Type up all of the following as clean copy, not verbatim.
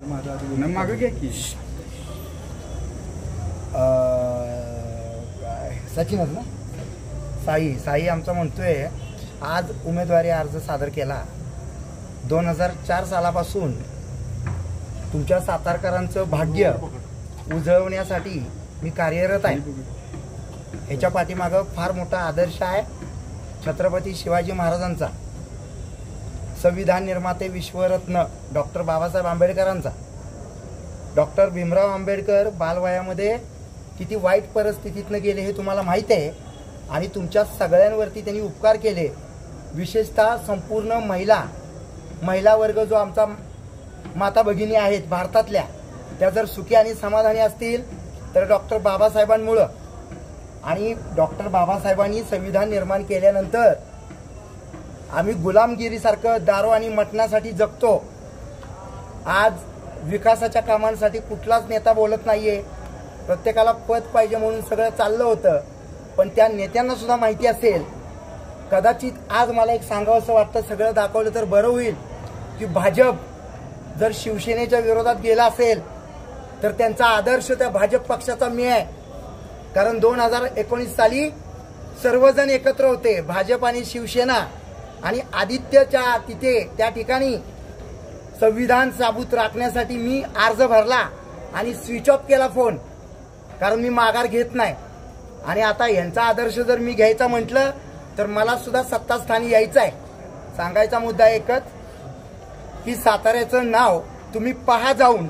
मागं घ्या की सचिनच ना साई आमचा म्हणतोय आज उमेदवारी अर्ज सादर केला। 2004 सालापासून तुमच्या सातारकरांचं भाग्य उजळवण्यासाठी मी कार्यरत आहे। ह्याच्या पाठीमागं फार मोठा आदर्श आहे छत्रपती शिवाजी महाराजांचा, संविधान निर्माते विश्वरत्न डॉक्टर बाबासाहेब आंबेडकरांचा। डॉक्टर भीमराव आंबेडकर बालवयामध्ये किती वाईट परिस्थितीतनं गेले हे तुम्हाला माहीत आहे आणि तुमच्या सगळ्यांवरती त्यांनी उपकार केले। विशेषतः संपूर्ण महिला वर्ग जो आमचा माता भगिनी आहेत भारतातल्या, त्या जर सुखी आणि समाधानी असतील तर डॉक्टर बाबासाहेबांमुळं। आणि डॉक्टर बाबासाहेबांनी संविधान निर्माण केल्यानंतर आम्ही गुलामगिरीसारखं दारू आणि मटणासाठी जगतो। आज विकासाच्या कामांसाठी कुठलाच नेता बोलत नाहीये, प्रत्येकाला पद पाहिजे म्हणून सगळं चाललं होतं। पण त्या नेत्यांना सुद्धा माहिती असेल, कदाचित आज मला एक सांगावंसं वाटतं, सगळं दाखवलं तर बरं होईल की भाजप जर शिवसेनेच्या विरोधात गेला असेल तर त्यांचा आदर्श त्या भाजप पक्षाचा मी आहे। कारण 2019 साली सर्वजण एकत्र होते, भाजप आणि शिवसेना, आणि आदित्यच्या तिथे त्या ठिकाणी संविधान साबूत राखण्यासाठी मी अर्ज भरला आणि स्विच ऑफ केला फोन, कारण मी माघार घेत नाही। आणि आता यांचा आदर्श जर मी घ्यायचा म्हटलं तर मला सुद्धा सत्तास्थानी यायचं आहे। सांगायचा मुद्दा एकच की साताऱ्याचं नाव तुम्ही पहा जाऊन,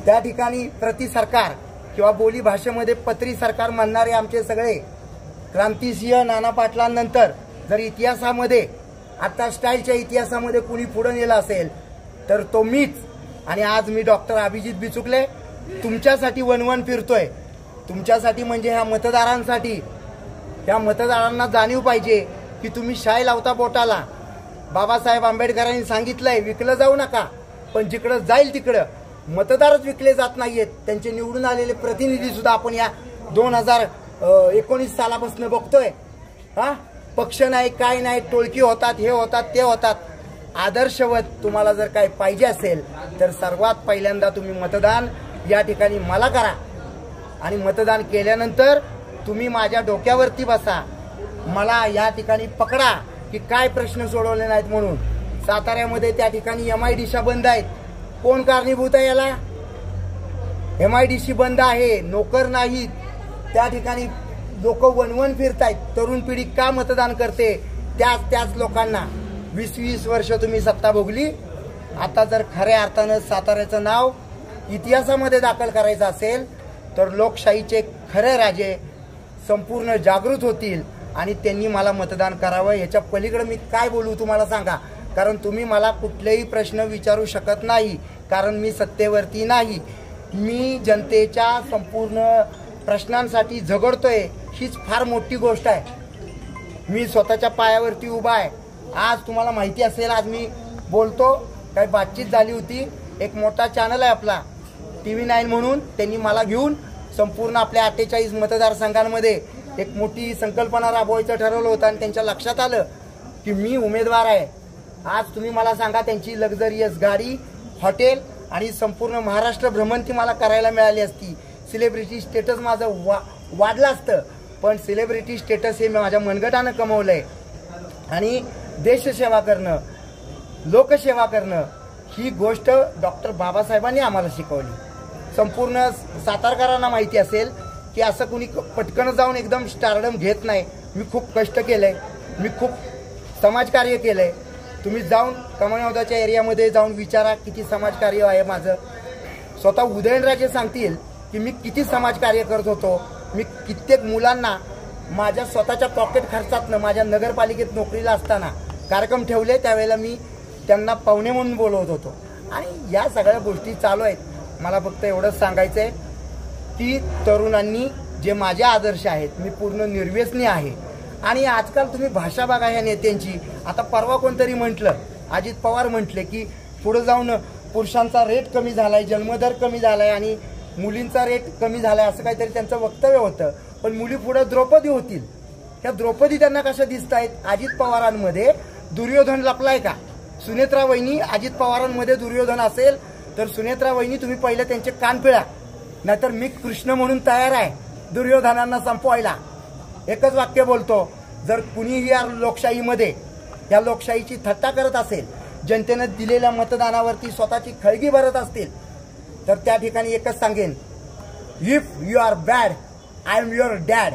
त्या ठिकाणी प्रति सरकार किंवा बोली भाषेमध्ये पत्री सरकार म्हणणारे आमचे सगळे क्रांतिसिंह नाना पाटलांनंतर जर इतिहासामध्ये आता स्टाईलच्या इतिहासामध्ये कुणी पुढे नेला असेल तर तो मीच। आणि आज मी डॉक्टर अभिजित बिचुकले तुमच्यासाठी वनवन फिरतोय, तुमच्यासाठी म्हणजे ह्या मतदारांसाठी। त्या मतदारांना जाणीव पाहिजे की तुम्ही शाई लावता बोटाला। बाबासाहेब आंबेडकरांनी सांगितलंय विकलं जाऊ नका, पण जिकडं जाईल तिकडं मतदारच विकले जात नाहीयेत। त्यांचे निवडून आलेले प्रतिनिधी सुद्धा आपण या 2019 सालापासून बघतोय। पक्ष नाही, काय नाही, टोळकी होतात, हे होतात, ते होतात। आदर्शवत तुम्हाला जर काय पाहिजे असेल तर सर्वात पहिल्यांदा तुम्ही मतदान या ठिकाणी मला करा आणि मतदान केल्यानंतर तुम्ही माझ्या डोक्यावरती बसा, मला या ठिकाणी पकडा की काय प्रश्न सोडवले नाहीत म्हणून। साताऱ्यामध्ये त्या ठिकाणी MIDC बंद आहेत, कोण कारणीभूत आहे याला? MIDC बंद आहे, नोकर नाहीत, त्या ठिकाणी लोक वनवन फिरतायत। तरुण पिढी का मतदान करते? त्याच लोकांना 20 वर्ष तुम्ही सत्ता भोगली। आता जर खऱ्या अर्थानं साताऱ्याचं नाव इतिहासामध्ये दाखल करायचं असेल तर लोकशाहीचे खरे राजे संपूर्ण जागृत होतील आणि त्यांनी मला मतदान करावं। याच्या पलीकडे मी काय बोलू तुम्हाला सांगा, कारण तुम्ही मला कुठलेही प्रश्न विचारू शकत नाही, कारण मी सत्तेवरती नाही। मी जनतेच्या संपूर्ण प्रश्नांसाठी झगडतोय, हीच फार मोठी गोष्ट आहे। मी स्वतःच्या पायावरती उभा आहे। आज तुम्हाला माहिती असेल, आज मी बोलतो, काही बातचीत झाली होती, एक मोठा चॅनल आहे आपला TV9 म्हणून, त्यांनी मला घेऊन संपूर्ण आपल्या 48 मतदारसंघांमध्ये एक मोठी संकल्पना राबवायचं ठरवलं होतं आणि त्यांच्या लक्षात आलं की मी उमेदवार आहे। आज तुम्ही मला सांगा, त्यांची लक्झरियस गाडी, हॉटेल आणि संपूर्ण महाराष्ट्र भ्रमंती मला करायला मिळाली असती, सेलिब्रिटी स्टेटस माझं वाढलं असतं। पण सेलिब्रिटी स्टेटस हे माझ्या मनगटानं कमवलंय आणि देशसेवा करणं, लोकसेवा करणं ही गोष्ट डॉक्टर बाबासाहेबांनी आम्हाला शिकवली। संपूर्ण सातारकरांना माहिती असेल की असं कुणी पटकन जाऊन एकदम स्टारडम घेत नाही। मी खूप कष्ट केलंय, मी खूप समाजकार्य केलंय। तुम्ही जाऊन कमळवदाच्या एरियामध्ये जाऊन विचारा किती समाजकार्य आहे माझं। स्वतः उदयनराजे सांगतील की मी किती समाजकार्य करत होतो। मी कित्येक मुलांना माझ्या स्वतःच्या पॉकेट खर्चातनं माझ्या नगरपालिकेत नोकरीला असताना कार्यक्रम ठेवले, त्यावेळेला मी त्यांना पाहुणे म्हणून बोलवत होतो। आणि या सगळ्या गोष्टी चालू आहेत। मला फक्त एवढंच सांगायचं आहे की तरुणांनी जे माझे आदर्श आहेत, मी पूर्ण निर्व्यसनी आहे। आणि आजकाल तुम्ही भाषा बघा ह्या नेत्यांची। आता परवा कोणतरी म्हटलं, अजित पवार म्हटले की पुढे जाऊन पुरुषांचा रेट कमी झालाय, जन्मदर कमी झालाय आणि मुलींचा रेट कमी झालाय, असं काहीतरी त्यांचं वक्तव्य होतं। पण मुली पुढे द्रौपदी होतील, ह्या द्रौपदी त्यांना कशा दिसत आहेत? अजित पवारांमध्ये दुर्योधन लपलाय का? सुनेत्रा वहिनी अजित पवारांमध्ये दुर्योधन असेल तर सुनेत्रा वहिनी तुम्ही पहिले त्यांचे कान पिळा, नाहीतर मी कृष्ण म्हणून तयार आहे दुर्योधनांना संपवायला. एकच वाक्य बोलतो, जर कुणीही या लोकशाहीमध्ये या लोकशाहीची थट्टा करत असेल, जनतेने दिलेल्या मतदानावरती स्वतःची खळगी भरत असतील, तर त्या ठिकाणी एकच सांगेन, if you are bad I am your dad.